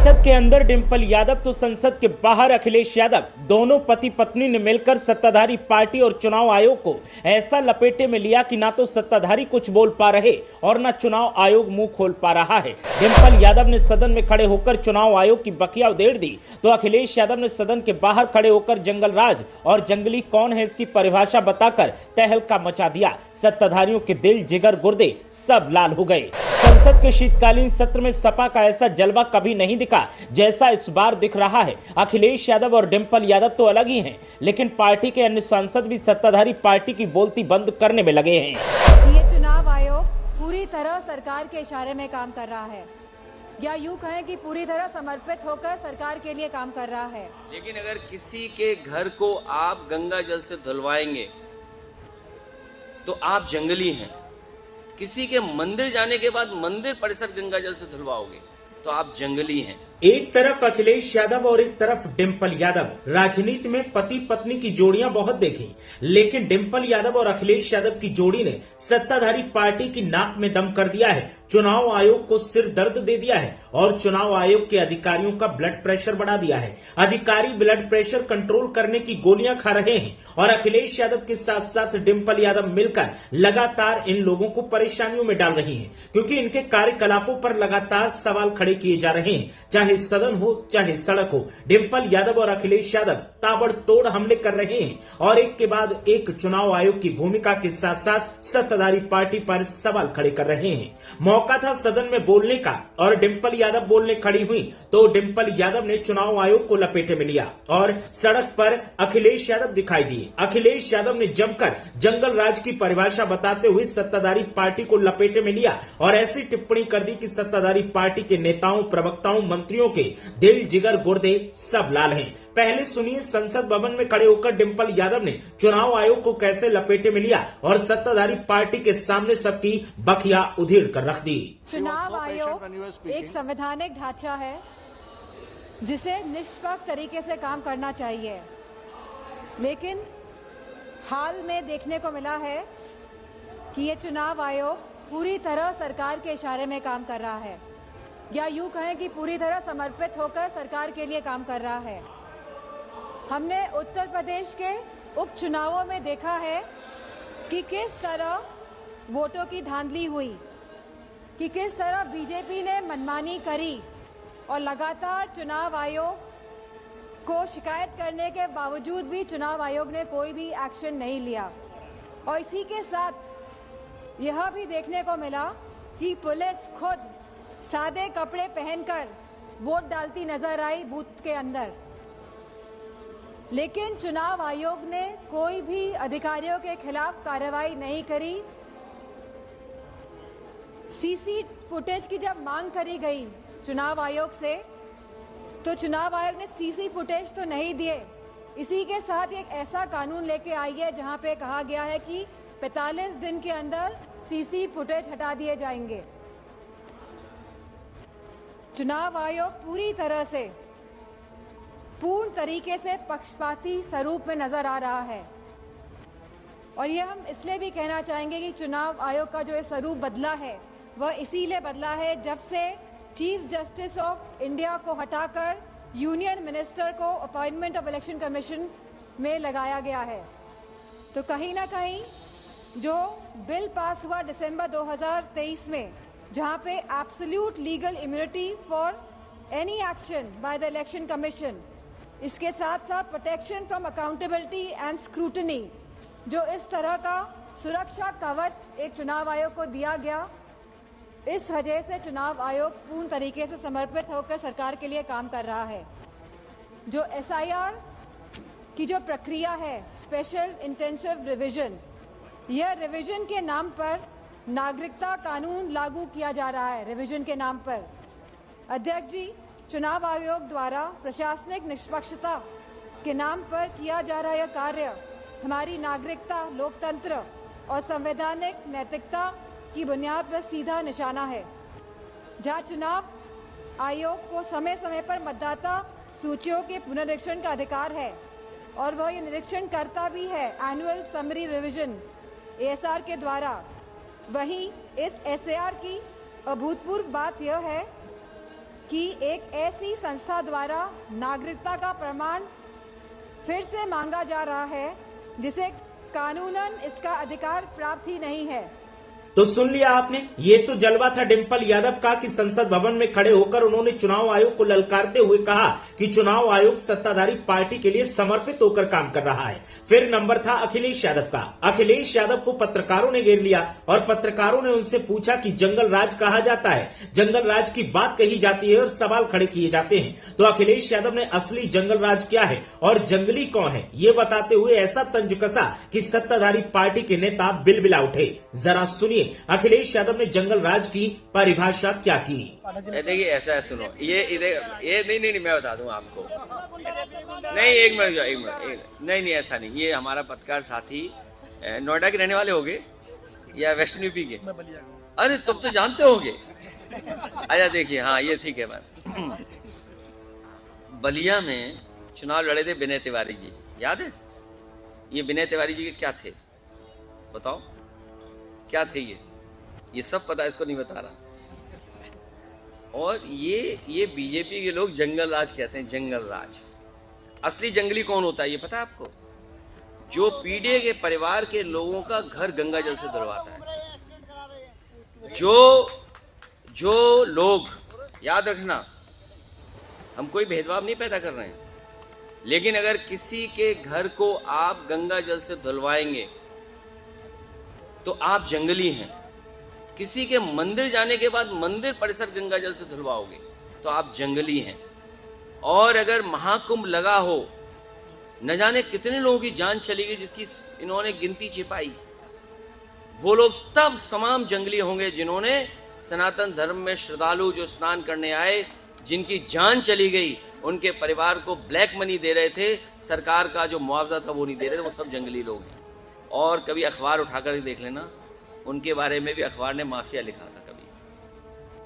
संसद के अंदर डिंपल यादव तो संसद के बाहर अखिलेश यादव, दोनों पति पत्नी ने मिलकर सत्ताधारी पार्टी और चुनाव आयोग को ऐसा लपेटे में लिया कि ना तो सत्ताधारी कुछ बोल पा रहे और ना चुनाव आयोग मुंह खोल पा रहा है। डिंपल यादव ने सदन में खड़े होकर चुनाव आयोग की बकिया उधेड़ दी तो अखिलेश यादव ने सदन के बाहर खड़े होकर जंगल राज और जंगली कौन है इसकी परिभाषा बताकर तहलका मचा दिया। सत्ताधारियों के दिल, जिगर, गुर्दे सब लाल हो गए। संसद के शीतकालीन सत्र में सपा का ऐसा जलवा कभी नहीं दिखा जैसा इस बार दिख रहा है। अखिलेश यादव और डिंपल यादव तो अलग ही हैं, लेकिन पार्टी के अन्य सांसद भी सत्ताधारी पार्टी की बोलती बंद करने में लगे हैं। ये चुनाव आयोग पूरी तरह सरकार के इशारे में काम कर रहा है, या यूं कहें कि पूरी तरह समर्पित होकर सरकार के लिए काम कर रहा है। लेकिन अगर किसी के घर को आप गंगा जल से धुलवाएंगे तो आप जंगली हैं। किसी के मंदिर जाने के बाद मंदिर परिसर गंगा जल से धुलवाओगे तो आप जंगली हैं। एक तरफ अखिलेश यादव और एक तरफ डिंपल यादव। राजनीति में पति पत्नी की जोड़ियां बहुत देखी, लेकिन डिंपल यादव और अखिलेश यादव की जोड़ी ने सत्ताधारी पार्टी की नाक में दम कर दिया है, चुनाव आयोग को सिर दर्द दे दिया है और चुनाव आयोग के अधिकारियों का ब्लड प्रेशर बढ़ा दिया है। अधिकारी ब्लड प्रेशर कंट्रोल करने की गोलियां खा रहे हैं और अखिलेश यादव के साथ साथ डिंपल यादव मिलकर लगातार इन लोगों को परेशानियों में डाल रही हैं, क्योंकि इनके कार्यकलापों पर लगातार सवाल खड़े किए जा रहे हैं। चाहे सदन हो चाहे सड़क हो, डिंपल यादव और अखिलेश यादव ताबड़तोड़ हमले कर रहे हैं और एक के बाद एक चुनाव आयोग की भूमिका के साथ साथ सत्ताधारी पार्टी पर सवाल खड़े कर रहे हैं। मौका था सदन में बोलने का और डिंपल यादव बोलने खड़ी हुई तो डिंपल यादव ने चुनाव आयोग को लपेटे में लिया और सड़क पर अखिलेश यादव दिखाई दिए। अखिलेश यादव ने जमकर जंगल राज की परिभाषा बताते हुए सत्ताधारी पार्टी को लपेटे में लिया और ऐसी टिप्पणी कर दी कि सत्ताधारी पार्टी के नेताओं, प्रवक्ताओं, मंत्रियों के दिल, जिगर, गुर्दे सब लाल हैं। पहले सुनिए संसद भवन में खड़े होकर डिंपल यादव ने चुनाव आयोग को कैसे लपेटे में लिया और सत्ताधारी पार्टी के सामने सबकी बखिया उधेड़ कर रख दी। चुनाव आयोग एक संवैधानिक ढांचा है जिसे निष्पक्ष तरीके से काम करना चाहिए, लेकिन हाल में देखने को मिला है कि ये चुनाव आयोग पूरी तरह सरकार के इशारे में काम कर रहा है, या यूं कहें कि पूरी तरह समर्पित होकर सरकार के लिए काम कर रहा है। हमने उत्तर प्रदेश के उपचुनावों में देखा है कि किस तरह वोटों की धांधली हुई, कि किस तरह बीजेपी ने मनमानी करी और लगातार चुनाव आयोग को शिकायत करने के बावजूद भी चुनाव आयोग ने कोई भी एक्शन नहीं लिया। और इसी के साथ यह भी देखने को मिला कि पुलिस खुद सादे कपड़े पहनकर वोट डालती नजर आई बूथ के अंदर, लेकिन चुनाव आयोग ने कोई भी अधिकारियों के खिलाफ कार्रवाई नहीं करी। सीसी फुटेज की जब मांग करी गई चुनाव आयोग से तो चुनाव आयोग ने सीसी फुटेज तो नहीं दिए। इसी के साथ एक ऐसा कानून लेके आई है जहां पे कहा गया है कि 45 दिन के अंदर सीसी फुटेज हटा दिए जाएंगे। चुनाव आयोग पूरी तरह से पूर्ण तरीके से पक्षपाती स्वरूप में नजर आ रहा है और यह हम इसलिए भी कहना चाहेंगे कि चुनाव आयोग का जो स्वरूप बदला है वह इसीलिए बदला है जब से चीफ जस्टिस ऑफ इंडिया को हटाकर यूनियन मिनिस्टर को अपॉइंटमेंट ऑफ इलेक्शन कमीशन में लगाया गया है। तो कहीं ना कहीं जो बिल पास हुआ दिसंबर 2023 में, जहां पे absolute legal immunity for any action by the election commission, इसके साथ साथ protection from accountability and scrutiny, जो इस तरह का सुरक्षा कवच एक चुनाव आयोग को दिया गया, इस वजह से चुनाव आयोग पूर्ण तरीके से समर्पित होकर सरकार के लिए काम कर रहा है। जो एसआईआर की जो प्रक्रिया है, स्पेशल इंटेंसिव रिवीजन, यह रिवीजन के नाम पर नागरिकता कानून लागू किया जा रहा है। रिवीजन के नाम पर अध्यक्ष जी, चुनाव आयोग द्वारा प्रशासनिक निष्पक्षता के नाम पर किया जा रहा यह कार्य हमारी नागरिकता, लोकतंत्र और संवैधानिक नैतिकता की बुनियाद पर सीधा निशाना है। जहां चुनाव आयोग को समय समय पर मतदाता सूचियों के पुनरीक्षण का अधिकार है और वह ये निरीक्षण करता भी है एनुअल समरी रिवीजन ASR के द्वारा, वहीं इस SAR की अभूतपूर्व बात यह है कि एक ऐसी संस्था द्वारा नागरिकता का प्रमाण फिर से मांगा जा रहा है जिसे कानूनन इसका अधिकार प्राप्त ही नहीं है। तो सुन लिया आपने, ये तो जलवा था डिंपल यादव का कि संसद भवन में खड़े होकर उन्होंने चुनाव आयोग को ललकारते हुए कहा कि चुनाव आयोग सत्ताधारी पार्टी के लिए समर्पित होकर काम कर रहा है। फिर नंबर था अखिलेश यादव का। अखिलेश यादव को पत्रकारों ने घेर लिया और पत्रकारों ने उनसे पूछा कि जंगल राज कहा जाता है, जंगल राज की बात कही जाती है और सवाल खड़े किए जाते हैं। तो अखिलेश यादव ने असली जंगल राज क्या है और जंगली कौन है ये बताते हुए ऐसा तंज कसा कि सत्ताधारी पार्टी के नेता बिलबिला उठे। जरा सुनिए अखिलेश यादव ने जंगल राज की परिभाषा क्या की। देखिए ऐसा है, सुनो, ये नहीं मैं बता दूं आपको। नहीं एक मिनट नहीं ऐसा नहीं। ये हमारा पत्रकार साथी नोएडा के रहने वाले होंगे या वेस्टर्न यूपी के? अरे तुम तो जानते होगे। अच्छा देखिए, हाँ ये ठीक है बात। बलिया में चुनाव लड़े थे विनय तिवारी जी, याद है? ये विनय तिवारी जी के क्या थे बताओ, क्या थे? ये सब पता, इसको नहीं बता रहा। और ये बीजेपी के लोग जंगल राज कहते हैं, जंगल राज। असली जंगली कौन होता है ये पता है आपको? जो पीड़ित के परिवार के लोगों का घर गंगा जल से धुलवाता है। जो लोग, याद रखना, हम कोई भेदभाव नहीं पैदा कर रहे हैं, लेकिन अगर किसी के घर को आप गंगा जल से धुलवाएंगे तो आप जंगली हैं। किसी के मंदिर जाने के बाद मंदिर परिसर गंगा जल से धुलवाओगे तो आप जंगली हैं। और अगर महाकुंभ लगा हो, न जाने कितने लोगों की जान चली गई जिसकी इन्होंने गिनती छिपाई, वो लोग तब तमाम जंगली होंगे जिन्होंने सनातन धर्म में श्रद्धालु जो स्नान करने आए, जिनकी जान चली गई, उनके परिवार को ब्लैक मनी दे रहे थे, सरकार का जो मुआवजा था वो नहीं दे रहे थे, वो सब जंगली लोग हैं। और कभी अखबार उठाकर देख लेना, उनके बारे में भी अखबार ने माफिया लिखा था कभी।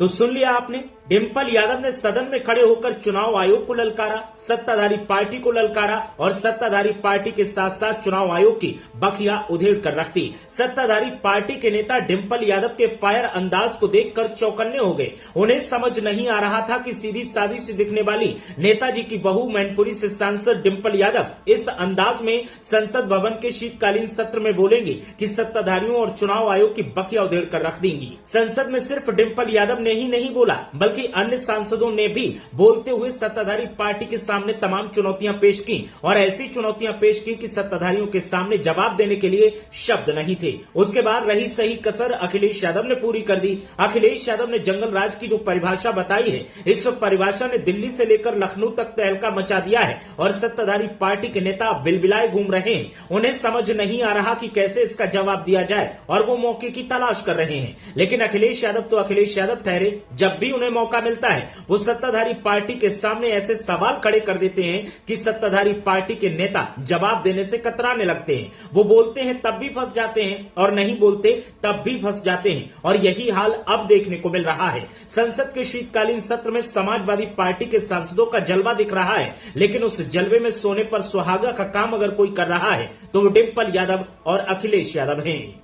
तो सुन लिया आपने, डिंपल यादव ने सदन में खड़े होकर चुनाव आयोग को ललकारा, सत्ताधारी पार्टी को ललकारा और सत्ताधारी पार्टी के साथ साथ चुनाव आयोग की बखिया उधेड़ कर रख दी। सत्ताधारी पार्टी के नेता डिंपल यादव के फायर अंदाज को देखकर चौकन्ने हो गए। उन्हें समझ नहीं आ रहा था कि सीधी सादी सी दिखने वाली नेताजी की बहू मैनपुरी से सांसद डिंपल यादव इस अंदाज में संसद भवन के शीतकालीन सत्र में बोलेंगी कि सत्ताधारियों और चुनाव आयोग की बखिया उधेड़ कर रख देंगी। संसद में सिर्फ डिंपल यादव ने ही नहीं बोला, बल्कि अन्य सांसदों ने भी बोलते हुए सत्ताधारी पार्टी के सामने तमाम चुनौतियां पेश की और ऐसी चुनौतियां पेश की कि सत्ताधारियों के सामने जवाब देने के लिए शब्द नहीं थे। उसके बाद रही सही कसर अखिलेश यादव ने पूरी कर दी। अखिलेश यादव ने जंगल राज की जो परिभाषा बताई है, इस परिभाषा ने दिल्ली से लेकर लखनऊ तक तहलका मचा दिया है और सत्ताधारी पार्टी के नेता बिलबिलाए घूम रहे हैं। उन्हें समझ नहीं आ रहा कि कैसे इसका जवाब दिया जाए और वो मौके की तलाश कर रहे हैं। लेकिन अखिलेश यादव तो अखिलेश यादव ठहरे, जब भी उन्हें मौका मिलता है वो सत्ताधारी पार्टी के सामने ऐसे सवाल खड़े कर देते हैं कि सत्ताधारी पार्टी के नेता जवाब देने से कतराने लगते हैं। वो बोलते हैं तब भी फंस जाते हैं और नहीं बोलते तब भी फंस जाते हैं और यही हाल अब देखने को मिल रहा है। संसद के शीतकालीन सत्र में समाजवादी पार्टी के सांसदों का जलवा दिख रहा है, लेकिन उस जलवे में सोने पर सुहागा का काम अगर कोई कर रहा है तो वो डिंपल यादव और अखिलेश यादव हैं।